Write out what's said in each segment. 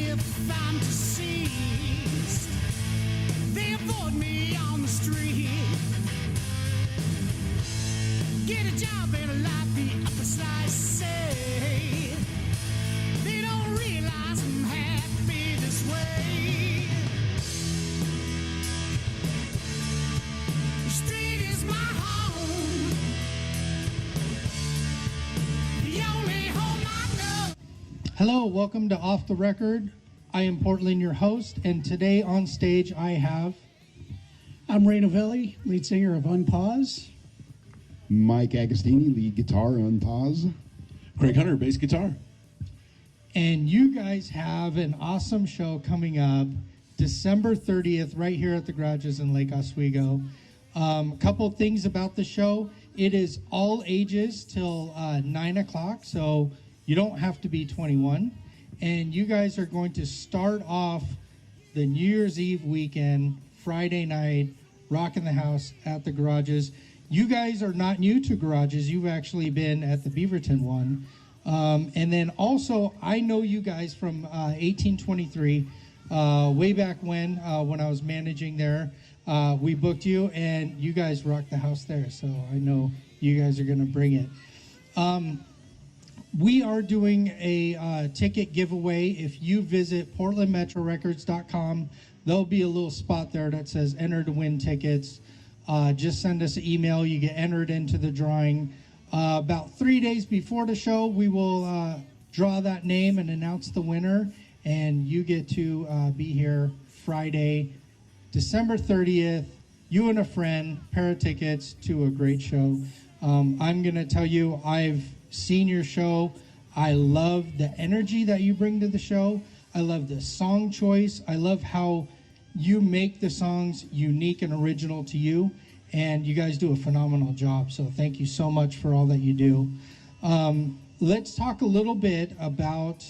if I'm deceased. They avoid me on the street. Get a job and a life, the upper slice say they don't realize I'm happy this way. The street is my home, the only home I know. Hello, welcome to Off the Record. I am Portland, your host, and today on stage I have... I'm Ray Novelli, lead singer of UnPause. Mike Agostini, lead guitar on Pause. Craig Hunter, bass guitar. And you guys have an awesome show coming up December 30th right here at the Garages in Lake Oswego. Couple things about the show. It is all ages till 9 o'clock, so you don't have to be 21. And you guys are going to start off the New Year's Eve weekend, Friday night, rocking the house at the Garages. You guys are not new to Garages. You've actually been at the Beaverton one. And then also, I know you guys from 1823, way back when I was managing there. We booked you, and you guys rocked the house there. So I know you guys are going to bring it. We are doing a ticket giveaway. If you visit portlandmetrorecords.com, there'll be a little spot there that says enter to win tickets. Just send us an email. You get entered into the drawing. About 3 days before the show, we will draw that name and announce the winner, and you get to be here Friday, December 30th, you and a friend, pair of tickets to a great show. I'm going to tell you, I've seen your show. I love the energy that you bring to the show. I love the song choice. I love how you make the songs unique and original to you, and you guys do a phenomenal job. So thank you so much for all that you do. Let's talk a little bit about,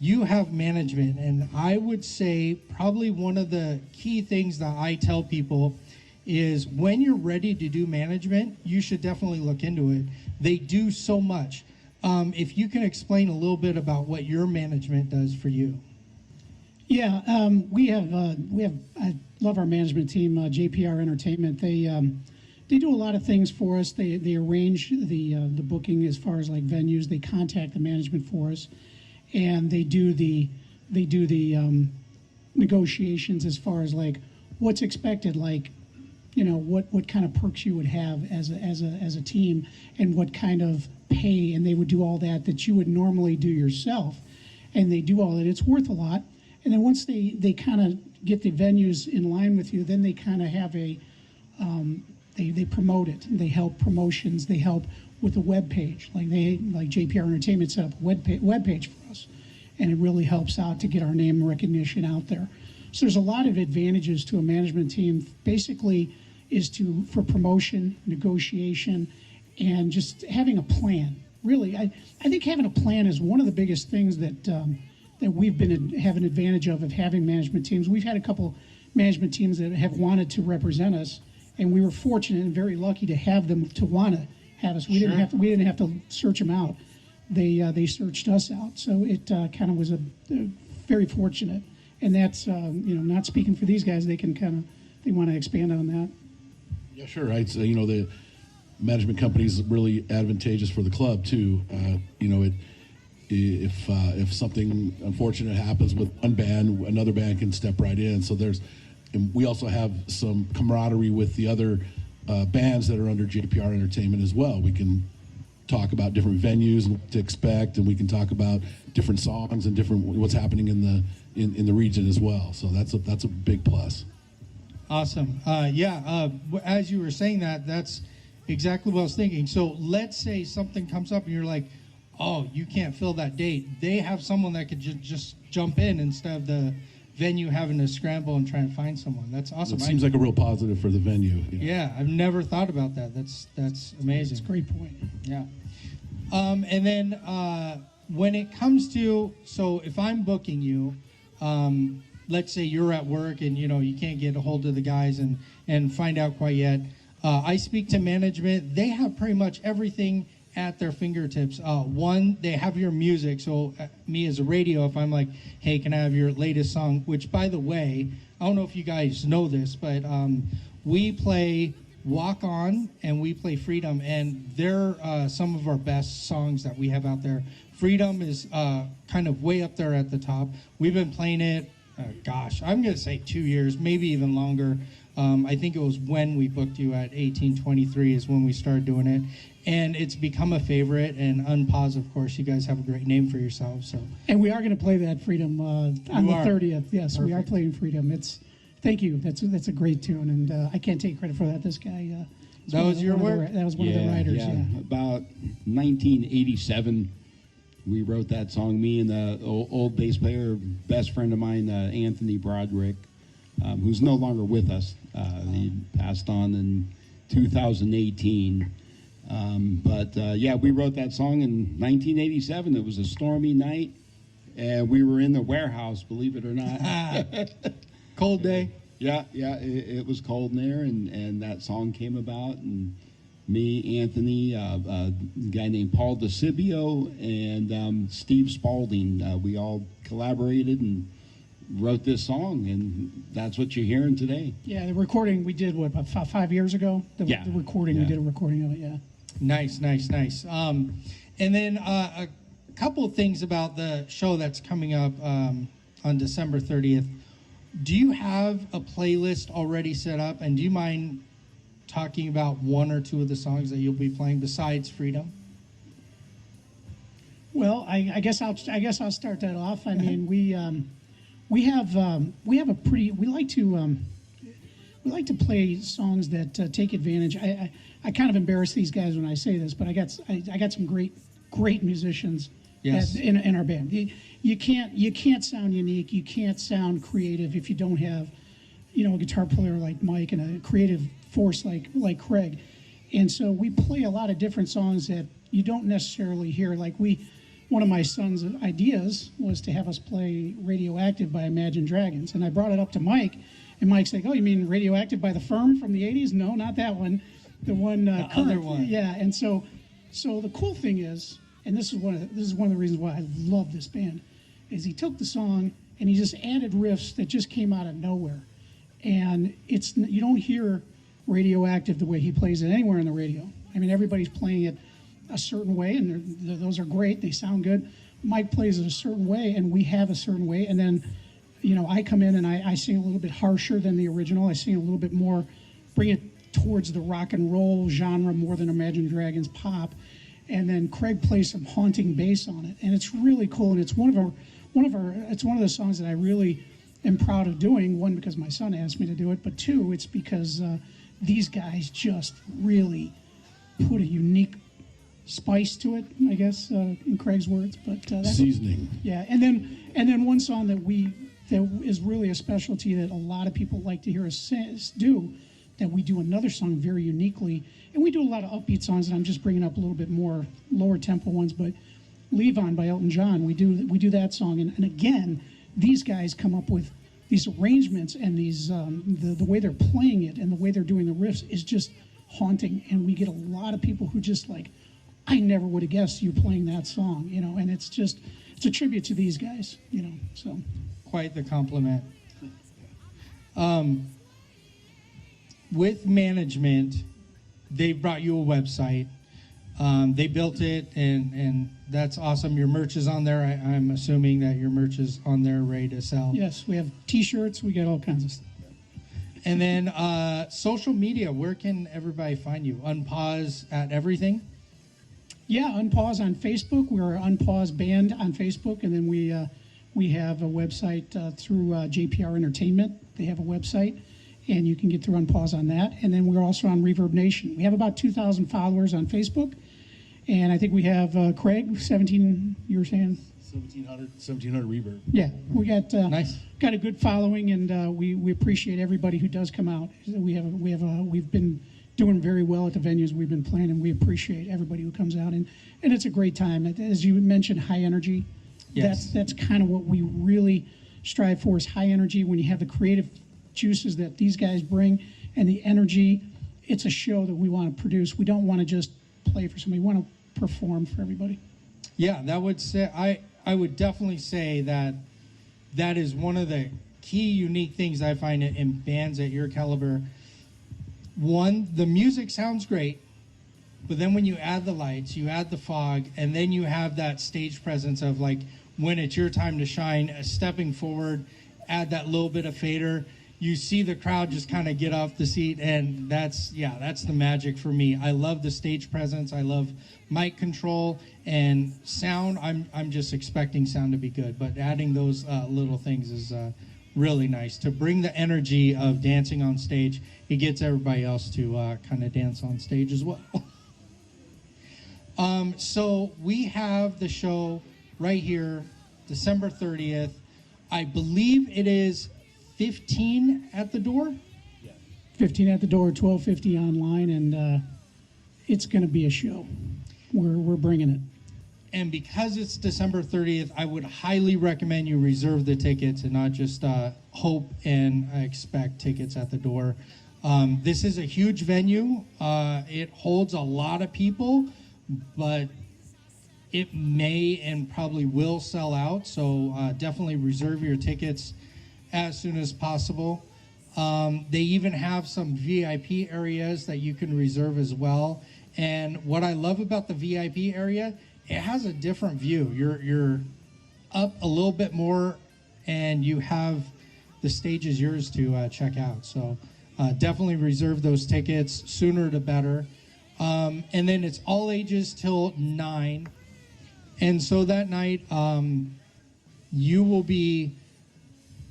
you have management, and I would say probably one of the key things that I tell people is when you're ready to do management, you should definitely look into it. They do so much. If you can explain a little bit about what your management does for you. Yeah, we have. I love our management team, JPR Entertainment. They do a lot of things for us. They arrange the booking as far as like venues. They contact the management for us, and they do the negotiations as far as like what's expected, like, you know, what kind of perks you would have as a team, and what kind of pay, and they would do all that you would normally do yourself, and they do all that. It's worth a lot. And then once they kind of get the venues in line with you, then they kind of have a, they promote it. They help promotions. They help with the web page. Like JPR Entertainment set up a web page for us, and it really helps out to get our name and recognition out there. So there's a lot of advantages to a management team. Basically, is for promotion, negotiation, and just having a plan. Really, I think having a plan is one of the biggest things that we've have an advantage of having management teams. We've had a couple management teams that have wanted to represent us, and we were fortunate and very lucky to have them to want to have us. We didn't have to search them out. They searched us out. So it kind of was a very fortunate. And that's not speaking for these guys. They want to expand on that. Yeah, sure. I'd say, the management company is really advantageous for the club too. If something unfortunate happens with one band, another band can step right in. So and we also have some camaraderie with the other bands that are under JPR Entertainment as well. We can talk about different venues and what to expect, and we can talk about different songs and different what's happening in the region as well. So that's a big plus. Awesome. As you were saying that, that's exactly what I was thinking. So let's say something comes up and you're like, oh, you can't fill that date. They have someone that could just jump in instead of the venue having to scramble and try and find someone. That's awesome. It seems like a real positive for the venue. Yeah, I've never thought about that. That's amazing. That's a great point. Yeah. And then when it comes to, so if I'm booking you, let's say you're at work and you can't get a hold of the guys and find out quite yet. I speak to management. They have pretty much everything at their fingertips. One, they have your music. So me as a radio, if I'm like, hey, can I have your latest song? Which, by the way, I don't know if you guys know this, but we play Walk On and we play Freedom, and they're some of our best songs that we have out there. Freedom is kind of way up there at the top. We've been playing it, I'm going to say 2 years, maybe even longer. I think it was when we booked you at 1823 is when we started doing it. And it's become a favorite. And UnPause, of course, you guys have a great name for yourselves. So. And we are going to play that Freedom on the 30th. Yes, Perfect. we are playing Freedom. Thank you. That's a great tune, and I can't take credit for that. This guy. That was your work? That was one of the writers. Yeah. About 1987, we wrote that song. Me and the old bass player, best friend of mine, Anthony Broderick, who's no longer with us. He passed on in 2018. We wrote that song in 1987. It was a stormy night, and we were in the warehouse, believe it or not. Cold day. Yeah, it was cold in there, and that song came about, and me, Anthony, a guy named Paul DeCibio, and Steve Spalding, we all collaborated and wrote this song, and that's what you're hearing today. Yeah, the recording we did, about 5 years ago? The recording, we did a recording of it, yeah. Nice. And then a couple of things about the show that's coming up on December 30th. Do you have a playlist already set up, and do you mind talking about one or two of the songs that you'll be playing besides Freedom? Well, I guess I'll start that off. I mean, we have a pretty. We like to play songs that take advantage. I kind of embarrass these guys when I say this, but I got some great musicians. Yes. In our band. You can't sound unique. You can't sound creative if you don't have, a guitar player like Mike and a creative force like Craig. And so we play a lot of different songs that you don't necessarily hear. Like one of my son's ideas was to have us play Radioactive by Imagine Dragons. And I brought it up to Mike, and Mike's like, oh, you mean Radioactive by The Firm from the 80s? No, not that one. The one, the other one. Yeah, and so the cool thing is, and this is one of the reasons why I love this band, is he took the song and he just added riffs that just came out of nowhere. And you don't hear Radioactive the way he plays it anywhere on the radio. I mean, everybody's playing it a certain way, and those are great. They sound good. Mike plays it a certain way, and we have a certain way. And then, I come in and I sing a little bit harsher than the original. I sing a little bit more, bring it towards the rock and roll genre more than Imagine Dragons pop. And then Craig plays some haunting bass on it, and it's really cool. And it's one of the songs that I really am proud of doing. One, because my son asked me to do it, but two, it's because these guys just really put a unique spice to it, I guess, in Craig's words. But that's Seasoning. Yeah, and then one song that is really a specialty that a lot of people like to hear us do. That we do another song very uniquely, and we do a lot of upbeat songs, and I'm just bringing up a little bit more lower tempo ones, but Leave On by Elton John, we do that song, and again, these guys come up with these arrangements, and these the way they're playing it and the way they're doing the riffs is just haunting, and we get a lot of people who just like, I never would have guessed you playing that song, and it's a tribute to these guys, so. Quite the compliment. With management, they brought you a website. They built it, and that's awesome. Your merch is on there. I'm assuming that your merch is on there ready to sell. Yes, we have T-shirts. We got all kinds of stuff. And then social media, where can everybody find you? UnPause at everything? Yeah, UnPause on Facebook. We're UnPause Band on Facebook, and then we have a website through JPR Entertainment. They have a website, and you can get through UnPause on that. And then we're also on Reverb Nation. We have about 2,000 followers on Facebook, and I think we have Craig, 17. You were saying 1700 reverb. Yeah, we got Nice. Got a good following, and we appreciate everybody who does come out. We've been doing very well at the venues we've been playing, and we appreciate everybody who comes out, and it's a great time. As you mentioned, high energy. Yes. That's kind of what we really strive for, is high energy. When you have the creative juices that these guys bring and the energy, it's a show that we want to produce. We don't want to just play for somebody. We want to perform for everybody. Yeah, that would say I would definitely say that that is one of the key unique things I find in bands at your caliber. One, the music sounds great, but then when you add the lights, you add the fog, and then you have that stage presence of like when it's your time to shine, stepping forward, add that little bit of fader. You see the crowd just kind of get off the seat, and that's the magic for me. I love the stage presence. I love mic control and sound. I'm just expecting sound to be good, but adding those little things is really nice to bring the energy of dancing on stage. It gets everybody else to kind of dance on stage as well. So we have the show right here, December 30th. I believe it is 15 at the door. 15 at the door, 12:50 online, and it's going to be a show. We're bringing it. And because it's December 30th, I would highly recommend you reserve the tickets and not just hope and expect tickets at the door. This is a huge venue. It holds a lot of people, but it may and probably will sell out. So definitely reserve your tickets as soon as possible. They even have some VIP areas that you can reserve as well. And what I love about the VIP area, it has a different view. You're up a little bit more, and you have the stage is yours to check out. So definitely reserve those tickets, sooner the better. And then it's all ages till 9. And so that night, you will be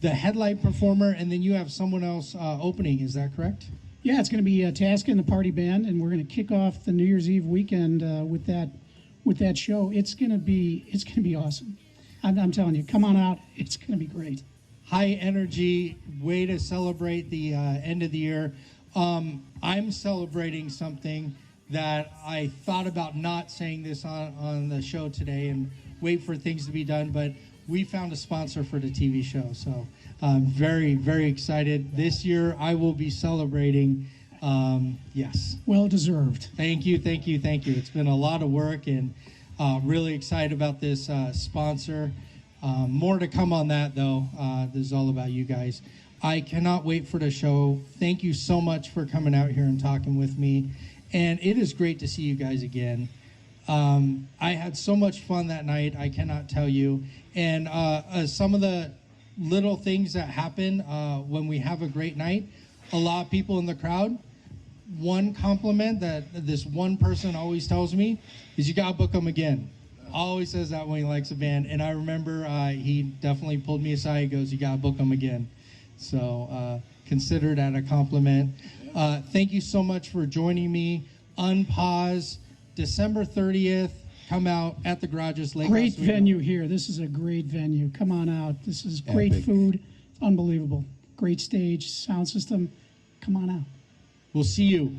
the headlight performer, and then you have someone else opening. Is that correct? Yeah, it's going to be Tasca and the Party Band, and we're going to kick off the New Year's Eve weekend with that show. It's going to be awesome. I'm telling you, come on out. It's going to be great. High energy way to celebrate the end of the year. I'm celebrating something that I thought about not saying this on the show today and wait for things to be done, but we found a sponsor for the TV show. So I'm very, very excited. This year I will be celebrating. Yes. Well deserved. Thank you. It's been a lot of work, and really excited about this sponsor. More to come on that, though. This is all about you guys. I cannot wait for the show. Thank you so much for coming out here and talking with me. And it is great to see you guys again. I had so much fun that night, I cannot tell you. And some of the little things that happen when we have a great night, a lot of people in the crowd, one compliment that this one person always tells me is you got to book them again. Always says that when he likes a band. And I remember he definitely pulled me aside. He goes, you got to book them again. So consider that a compliment. Thank you so much for joining me. UnPause, December 30th. Come out at the Garages Lake. Great venue here. This is a great venue. Come on out. This is great Epic. food. It's unbelievable. Great stage, sound system. Come on out. We'll see you.